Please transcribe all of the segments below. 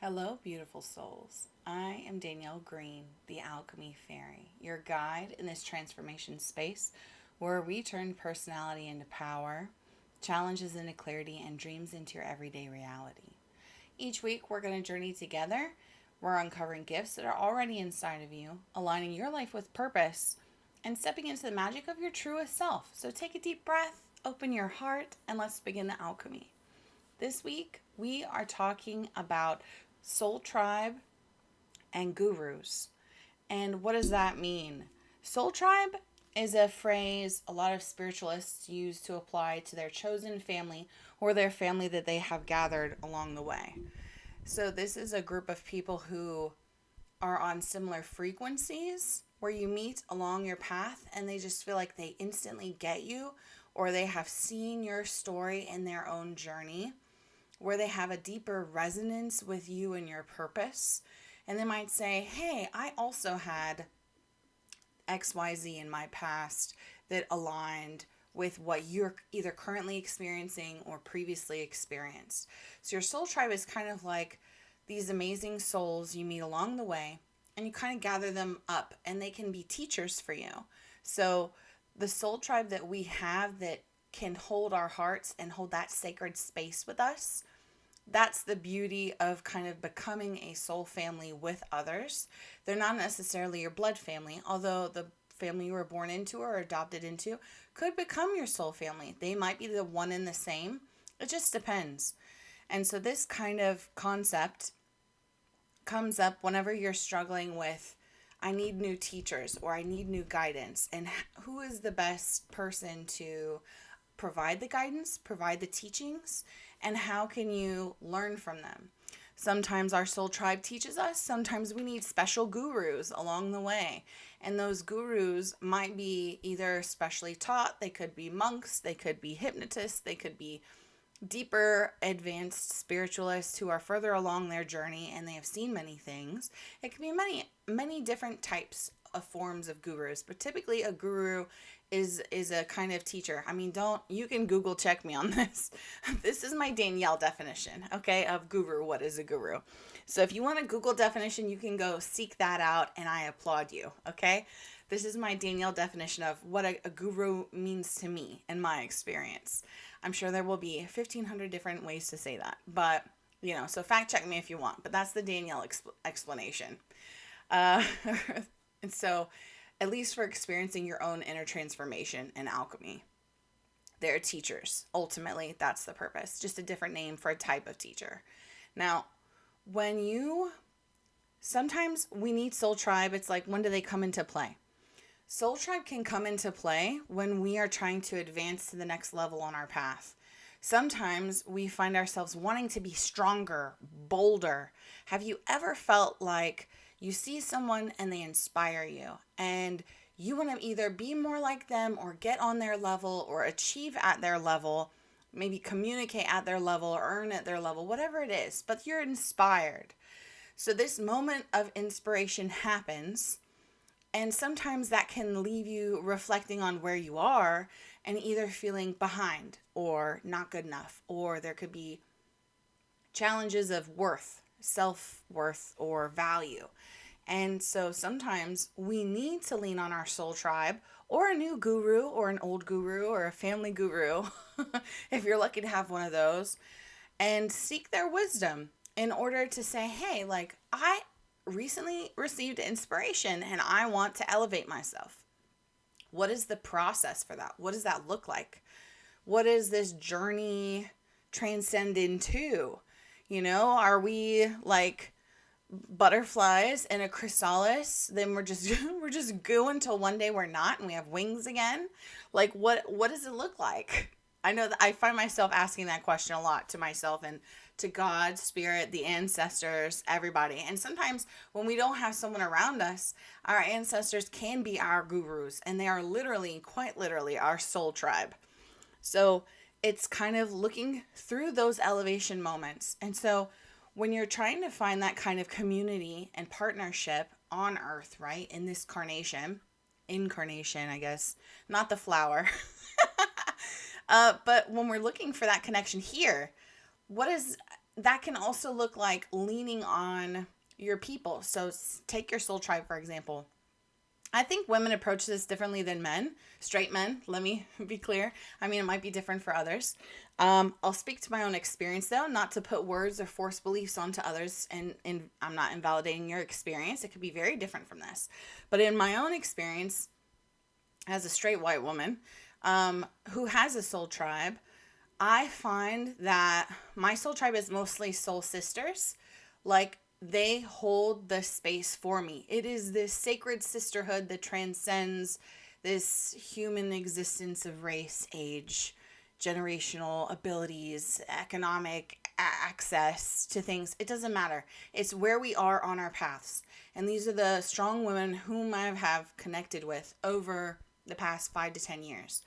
Hello, beautiful souls. I am Danielle Green, the Alchemy Fairy, your guide in this transformation space where we turn personality into power, challenges into clarity, and dreams into your everyday reality. Each week, we're going to journey together. We're uncovering gifts that are already inside of you, aligning your life with purpose, and stepping into the magic of your truest self. So take a deep breath, open your heart, and let's begin the alchemy. This week, we are talking about soul tribe and gurus. And what does that mean? Soul tribe is a phrase a lot of spiritualists use to apply to their chosen family or their family that they have gathered along the way. So, this is a group of people who are on similar frequencies where you meet along your path and they just feel like they instantly get you, or they have seen your story in their own journey, where they have a deeper resonance with you and your purpose. And they might say, hey, I also had XYZ in my past that aligned with what you're either currently experiencing or previously experienced. So your soul tribe is kind of like these amazing souls you meet along the way, and you kind of gather them up, and they can be teachers for you. So the soul tribe that we have that can hold our hearts and hold that sacred space with us, that's the beauty of kind of becoming a soul family with others. They're not necessarily your blood family, although the family you were born into or adopted into could become your soul family. They might be the one and the same. It just depends. And so this kind of concept comes up whenever you're struggling with, I need new teachers or I need new guidance. And who is the best person to provide the guidance, provide the teachings, and how can you learn from them? Sometimes our soul tribe teaches us, sometimes we need special gurus along the way. And those gurus might be either specially taught, they could be monks, they could be hypnotists, they could be deeper advanced spiritualists who are further along their journey and they have seen many things. It can be many different types of forms of gurus, but typically a guru is a kind of teacher. I mean, don't, you can Google check me on this. This is my Danielle definition, okay, of guru. What is a guru? So if you want a Google definition, you can go seek that out, and I applaud you, okay? This is my Danielle definition of what a guru means to me in my experience. I'm sure there will be 1,500 different ways to say that, but, so fact check me if you want, but that's the Danielle explanation. Uh, and so, at least for experiencing your own inner transformation and alchemy, they're teachers. Ultimately, that's the purpose. Just a different name for a type of teacher. Now, sometimes we need soul tribe. It's like, when do they come into play? Soul tribe can come into play when we are trying to advance to the next level on our path. Sometimes we find ourselves wanting to be stronger, bolder. Have you ever felt like you see someone and they inspire you and you want to either be more like them or get on their level or achieve at their level, maybe communicate at their level or earn at their level, whatever it is, but you're inspired. So this moment of inspiration happens, and sometimes that can leave you reflecting on where you are and either feeling behind or not good enough, or there could be challenges of worth, self-worth, or value. And so sometimes we need to lean on our soul tribe or a new guru or an old guru or a family guru, if you're lucky to have one of those, and seek their wisdom in order to say, hey, like, I recently received inspiration and I want to elevate myself. What is the process for that? What does that look like? What does this journey transcend into? Are we like butterflies in a chrysalis? Then we're just we're just goo until one day we're not and we have wings again? Like, what does it look like? I know that I find myself asking that question a lot to myself and to God, spirit, the ancestors, everybody. And sometimes when we don't have someone around us, our ancestors can be our gurus, and they are literally, quite literally, our soul tribe. So it's kind of looking through those elevation moments. And so when you're trying to find that kind of community and partnership on earth, right, in this incarnation, I guess, not the flower, but when we're looking for that connection here, what is that can also look like leaning on your people. So take your soul tribe, for example. I think women approach this differently than men, straight men, let me be clear. I mean, it might be different for others. I'll speak to my own experience, though, not to put words or force beliefs onto others, and I'm not invalidating your experience. It could be very different from this. But in my own experience, as a straight white woman who has a soul tribe, I find that my soul tribe is mostly soul sisters. Like, they hold the space for me. It is this sacred sisterhood that transcends this human existence of race, age, generational abilities, economic access to things. It doesn't matter. It's where we are on our paths. And these are the strong women whom I have connected with over the past 5 to 10 years.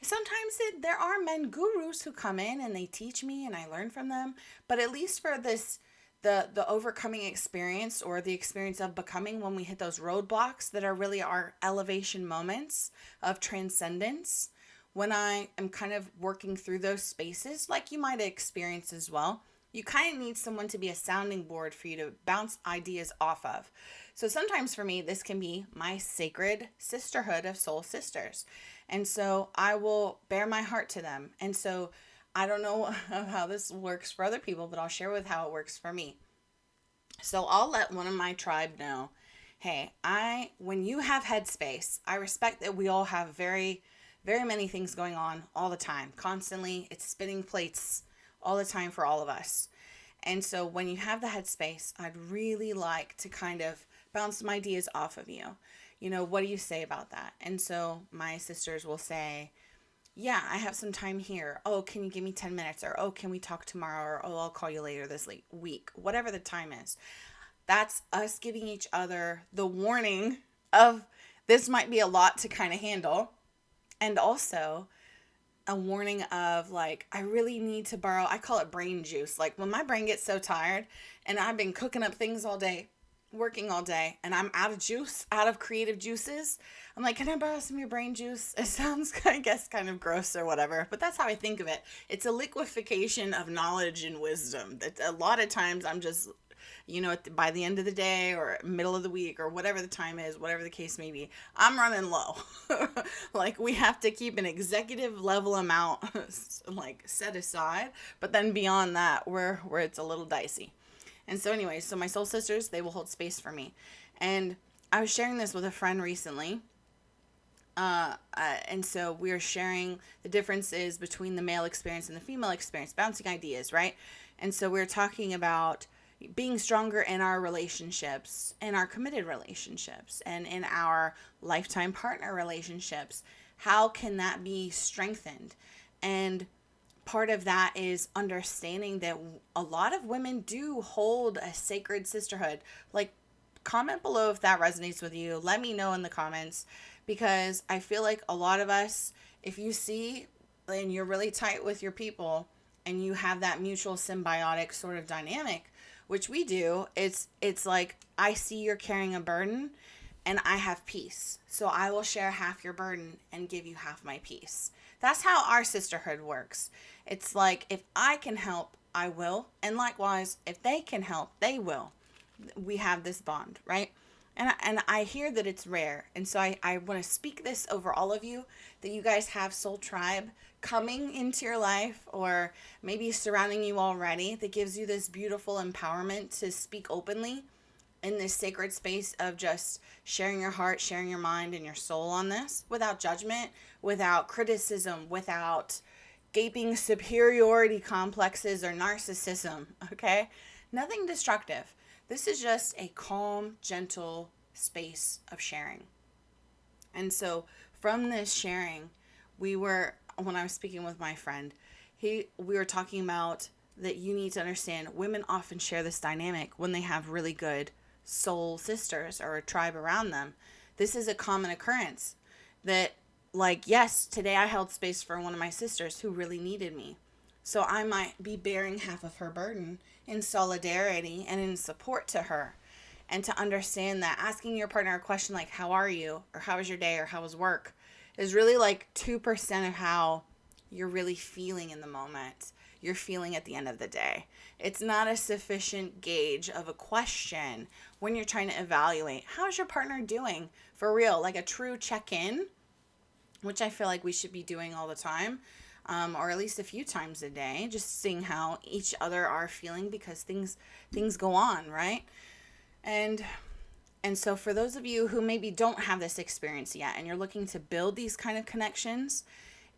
Sometimes there are men gurus who come in and they teach me and I learn from them. But at least for this, the overcoming experience, or the experience of becoming, when we hit those roadblocks that are really our elevation moments of transcendence, when I am kind of working through those spaces, like you might experience as well, you kind of need someone to be a sounding board for you to bounce ideas off of. So sometimes for me, this can be my sacred sisterhood of soul sisters. And so I will bare my heart to them. And so I don't know how this works for other people, but I'll share with how it works for me. So I'll let one of my tribe know, hey, when you have headspace, I respect that we all have very, very many things going on all the time, constantly. It's spinning plates all the time for all of us. And so when you have the headspace, I'd really like to kind of bounce some ideas off of you. You know, what do you say about that? And so my sisters will say, yeah, I have some time here. Oh, can you give me 10 minutes? Or, oh, can we talk tomorrow? Or, oh, I'll call you later this week. Whatever the time is. That's us giving each other the warning of this might be a lot to kind of handle. And also a warning of, like, I really need to borrow, I call it brain juice. Like, when my brain gets so tired and I've been cooking up things all day, working all day, and I'm out of juice, out of creative juices, I'm like, can I borrow some of your brain juice? It sounds, I guess, kind of gross or whatever, but that's how I think of it. It's a liquefaction of knowledge and wisdom that a lot of times I'm just, you know, by the end of the day or middle of the week or whatever the time is, whatever the case may be, I'm running low. Like, we have to keep an executive level amount like set aside, but then beyond that, where it's a little dicey. And so anyway, so my soul sisters, they will hold space for me. And I was sharing this with a friend recently. And so we were sharing the differences between the male experience and the female experience, bouncing ideas, right? And so we were talking about being stronger in our relationships, in our committed relationships, and in our lifetime partner relationships. How can that be strengthened? And part of that is understanding that a lot of women do hold a sacred sisterhood. Like, comment below if that resonates with you. Let me know in the comments, because I feel like a lot of us, if you see and you're really tight with your people and you have that mutual symbiotic sort of dynamic, which we do, it's like, I see you're carrying a burden and I have peace. So I will share half your burden and give you half my peace. That's how our sisterhood works. It's like, if I can help, I will. And likewise, if they can help, they will. We have this bond, right? And I hear that it's rare. And so I want to speak this over all of you, that you guys have soul tribe coming into your life, or maybe surrounding you already, that gives you this beautiful empowerment to speak openly in this sacred space of just sharing your heart, sharing your mind and your soul on this, without judgment, without criticism, without gaping superiority complexes or narcissism, okay? Nothing destructive. This is just a calm, gentle space of sharing. And so from this sharing, when I was speaking with my friend, we were talking about that you need to understand women often share this dynamic when they have really good soul sisters or a tribe around them. This is a common occurrence that, like, yes, today I held space for one of my sisters who really needed me. So I might be bearing half of her burden in solidarity and in support to her. And to understand that asking your partner a question like, how are you? Or how was your day? Or how was work? Is really like 2% of how you're really feeling in the moment. you're feeling at the end of the day. It's not a sufficient gauge of a question when you're trying to evaluate how's your partner doing for real, like a true check-in, which I feel like we should be doing all the time, or at least a few times a day, just seeing how each other are feeling, because things go on, right? And so for those of you who maybe don't have this experience yet and you're looking to build these kind of connections,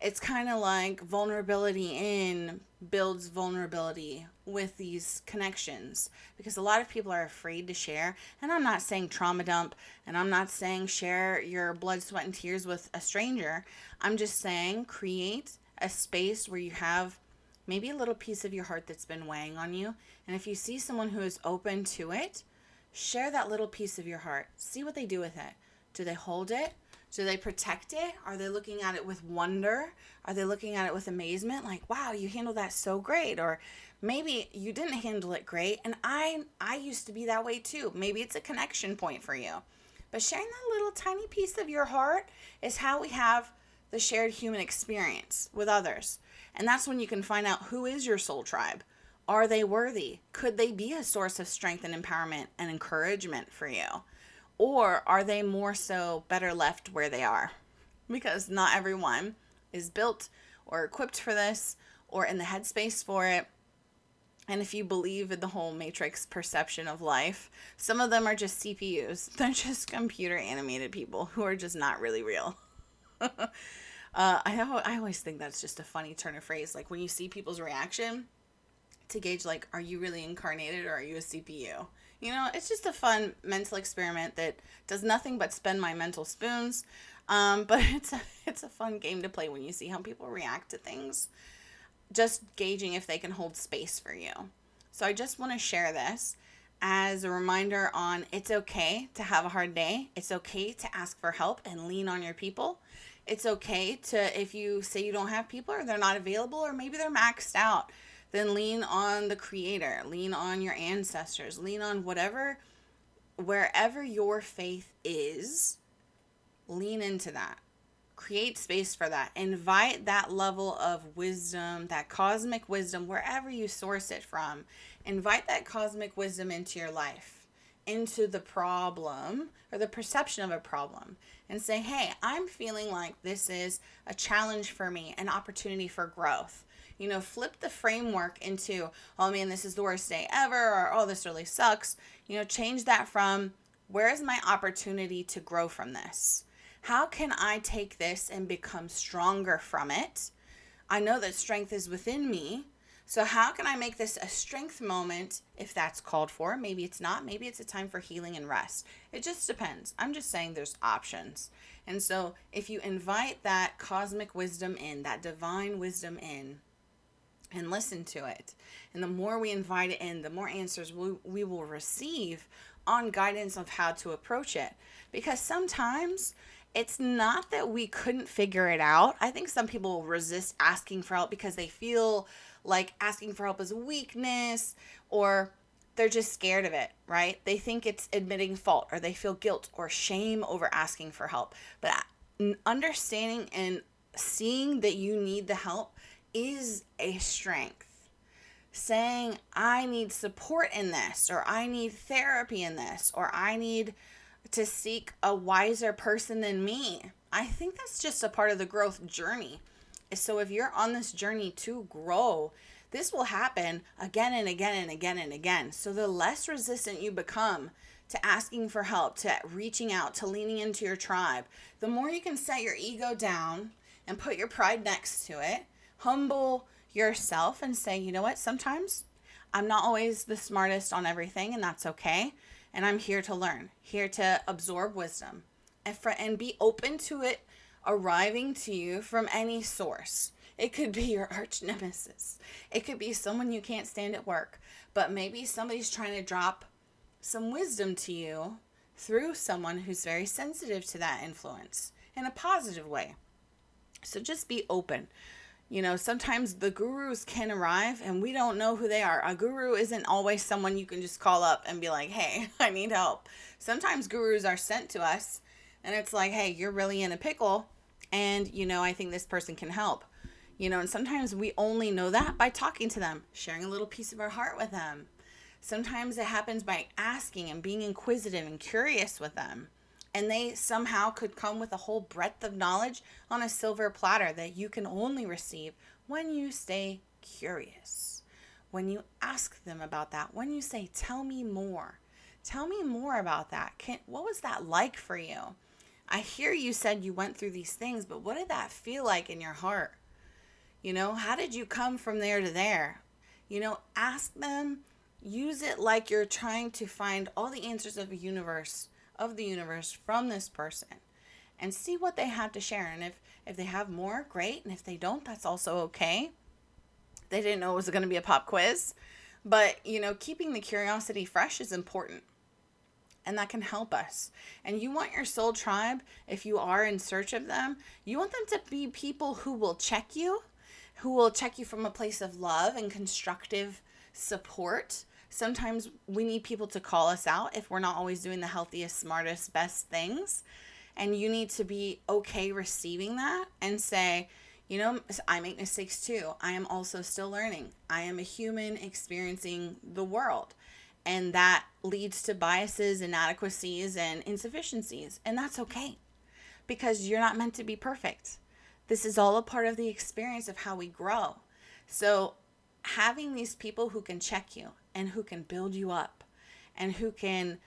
it's kind of like vulnerability in builds vulnerability with these connections, because a lot of people are afraid to share. And I'm not saying trauma dump, and I'm not saying share your blood, sweat, and tears with a stranger. I'm just saying create a space where you have maybe a little piece of your heart that's been weighing on you. And if you see someone who is open to it, share that little piece of your heart. See what they do with it. Do they hold it? Do they protect it? Are they looking at it with wonder? Are they looking at it with amazement? Like, wow, you handled that so great. Or maybe you didn't handle it great. And I used to be that way too. Maybe it's a connection point for you. But sharing that little tiny piece of your heart is how we have the shared human experience with others. And that's when you can find out who is your soul tribe. Are they worthy? Could they be a source of strength and empowerment and encouragement for you? Or are they more so better left where they are? Because not everyone is built or equipped for this or in the headspace for it. And if you believe in the whole matrix perception of life, some of them are just CPUs. They're just computer animated people who are just not really real. I always think that's just a funny turn of phrase. Like when you see people's reaction to gauge, like, are you really incarnated or are you a CPU? You know, it's just a fun mental experiment that does nothing but spin my mental spoons. But it's a fun game to play when you see how people react to things. Just gauging if they can hold space for you. So I just want to share this as a reminder on it's okay to have a hard day. It's okay to ask for help and lean on your people. It's okay to, if you say you don't have people or they're not available or maybe they're maxed out, then lean on the creator, lean on your ancestors, lean on wherever your faith is, lean into that. Create space for that. Invite that level of wisdom, that cosmic wisdom, wherever you source it from. Invite that cosmic wisdom into your life, into the problem or the perception of a problem, and say, hey, I'm feeling like this is a challenge for me, an opportunity for growth. You know, flip the framework into, oh man, this is the worst day ever, or oh, this really sucks. You know, change that from, where is my opportunity to grow from this? How can I take this and become stronger from it? I know that strength is within me. So how can I make this a strength moment if that's called for? Maybe it's not. Maybe it's a time for healing and rest. It just depends. I'm just saying there's options. And so if you invite that cosmic wisdom in, that divine wisdom in, and listen to it, and the more we invite it in, the more answers we will receive on guidance of how to approach it. Because sometimes it's not that we couldn't figure it out. I think some people resist asking for help because they feel like asking for help is a weakness, or they're just scared of it, right? They think it's admitting fault, or they feel guilt or shame over asking for help. But understanding and seeing that you need the help is a strength. Saying, I need support in this, or I need therapy in this, or I need to seek a wiser person than me. I think that's just a part of the growth journey. So if you're on this journey to grow, this will happen again and again and again and again. So the less resistant you become to asking for help, to reaching out, to leaning into your tribe, the more you can set your ego down and put your pride next to it, humble yourself and say, you know what, sometimes I'm not always the smartest on everything, and that's okay. And I'm here to learn, here to absorb wisdom, and be open to it arriving to you from any source. It could be your arch nemesis. It could be someone you can't stand at work, but maybe somebody's trying to drop some wisdom to you through someone who's very sensitive to that influence in a positive way. So just be open. You know, sometimes the gurus can arrive and we don't know who they are. A guru isn't always someone you can just call up and be like, hey, I need help. Sometimes gurus are sent to us and it's like, hey, you're really in a pickle and, you know, I think this person can help. And sometimes we only know that by talking to them, sharing a little piece of our heart with them. Sometimes it happens by asking and being inquisitive and curious with them. And they somehow could come with a whole breadth of knowledge on a silver platter that you can only receive when you stay curious. When you ask them about that, when you say, tell me more. Tell me more about that. What was that like for you? I hear you said you went through these things, but what did that feel like in your heart? How did you come from there to there? Ask them, use it like you're trying to find all the answers of the universe from this person, and see what they have to share. And if they have more, great. And if they don't, that's also okay. They didn't know it was going to be a pop quiz. But, keeping the curiosity fresh is important. And that can help us. And you want your soul tribe, if you are in search of them, you want them to be people who will check you from a place of love and constructive support. Sometimes we need people to call us out if we're not always doing the healthiest, smartest, best things. And you need to be okay receiving that and say, I make mistakes too. I am also still learning. I am a human experiencing the world. And that leads to biases, inadequacies, and insufficiencies. And that's okay, because you're not meant to be perfect. This is all a part of the experience of how we grow. So having these people who can check you and who can build you up and who can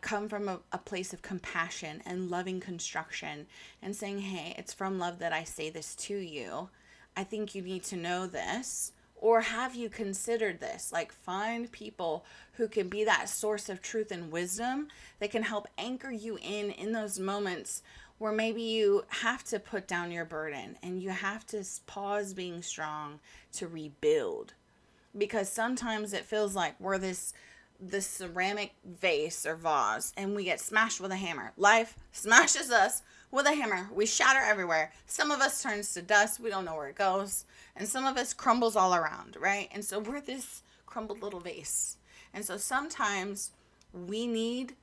come from a place of compassion and loving construction and saying, hey, it's from love that I say this to you. I think you need to know this. Or have you considered this? Find people who can be that source of truth and wisdom that can help anchor you in those moments where maybe you have to put down your burden and you have to pause being strong to rebuild. Because sometimes it feels like we're this ceramic vase or vase and we get smashed with a hammer. Life smashes us with a hammer. We shatter everywhere. Some of us turns to dust. We don't know where it goes. And some of us crumbles all around, right? And so we're this crumbled little vase. And so sometimes we need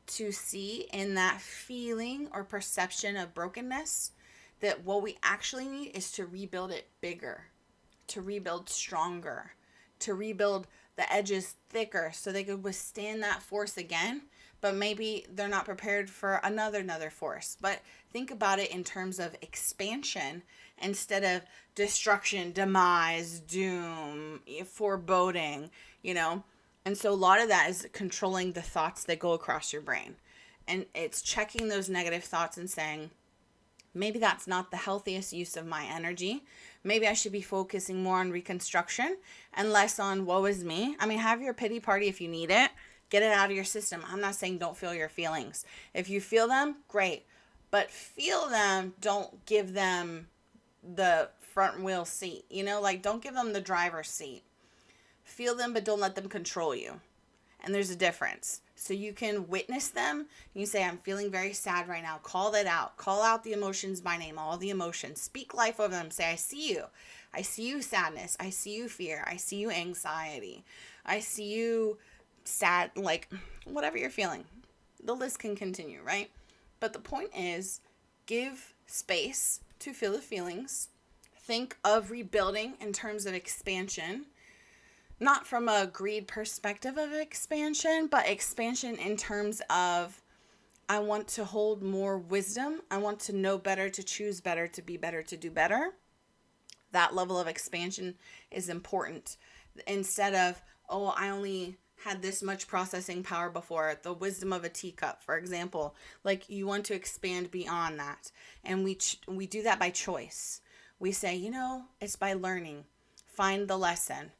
to see in that feeling or perception of brokenness that what we actually need is to rebuild it bigger, to rebuild stronger, to rebuild the edges thicker so they could withstand that force again. But maybe they're not prepared for another force. But think about it in terms of expansion instead of destruction, demise, doom, foreboding, And so a lot of that is controlling the thoughts that go across your brain. And it's checking those negative thoughts and saying, maybe that's not the healthiest use of my energy. Maybe I should be focusing more on reconstruction and less on woe is me. Have your pity party if you need it. Get it out of your system. I'm not saying don't feel your feelings. If you feel them, great. But feel them, don't give them the front wheel seat. Don't give them the driver's seat. Feel them, but don't let them control you. And there's a difference. So you can witness them. You say, I'm feeling very sad right now. Call that out. Call out the emotions by name, all the emotions. Speak life over them. Say, I see you. I see you sadness. I see you fear. I see you anxiety. I see you sad, whatever you're feeling. The list can continue, right? But the point is, give space to feel the feelings. Think of rebuilding in terms of expansion. Not from a greed perspective of expansion, but expansion in terms of, I want to hold more wisdom. I want to know better, to choose better, to be better, to do better. That level of expansion is important. Instead of, I only had this much processing power before, the wisdom of a teacup, for example. You want to expand beyond that. And we do that by choice. We say, it's by learning. Find the lesson.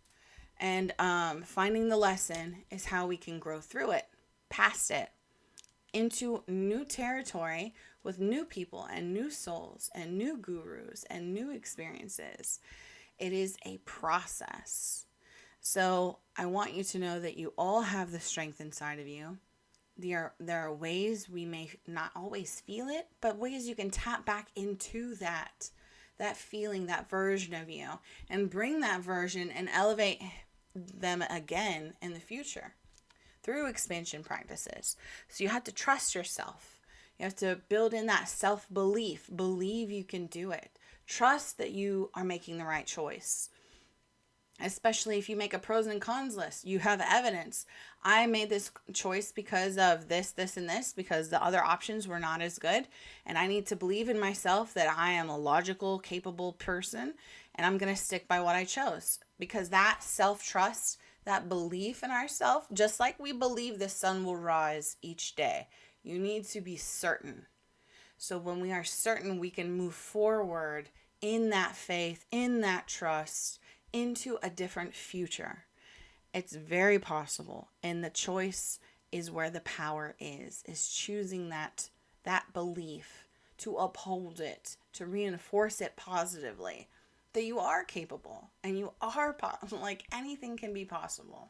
And finding the lesson is how we can grow through it, past it, into new territory with new people and new souls and new gurus and new experiences. It is a process. So I want you to know that you all have the strength inside of you. There are ways we may not always feel it, but ways you can tap back into that feeling, that version of you, and bring that version and elevate them again in the future through expansion practices. So you have to trust yourself. You have to build in that self-belief. Believe you can do it. Trust that you are making the right choice. Especially if you make a pros and cons list, you have evidence. I made this choice because of this, this, and this, because the other options were not as good. And I need to believe in myself that I am a logical, capable person. And I'm going to stick by what I chose. Because that self-trust, that belief in ourselves, just like we believe the sun will rise each day, you need to be certain. So when we are certain, we can move forward in that faith, in that trust, into a different future. It's very possible. And the choice is where the power is choosing that belief, to uphold it, to reinforce it positively, that you are capable and you are like anything can be possible.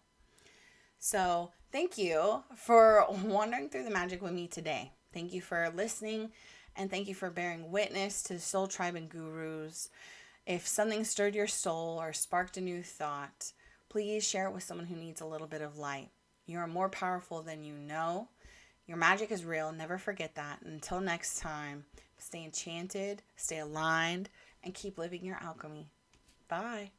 So thank you for wandering through the magic with me today. Thank you for listening, and thank you for bearing witness to Soul Tribe and Gurus. If something stirred your soul or sparked a new thought, please share it with someone who needs a little bit of light. You are more powerful than you know. Your magic is real. Never forget that. Until next time, stay enchanted, stay aligned, and keep living your alchemy. Bye.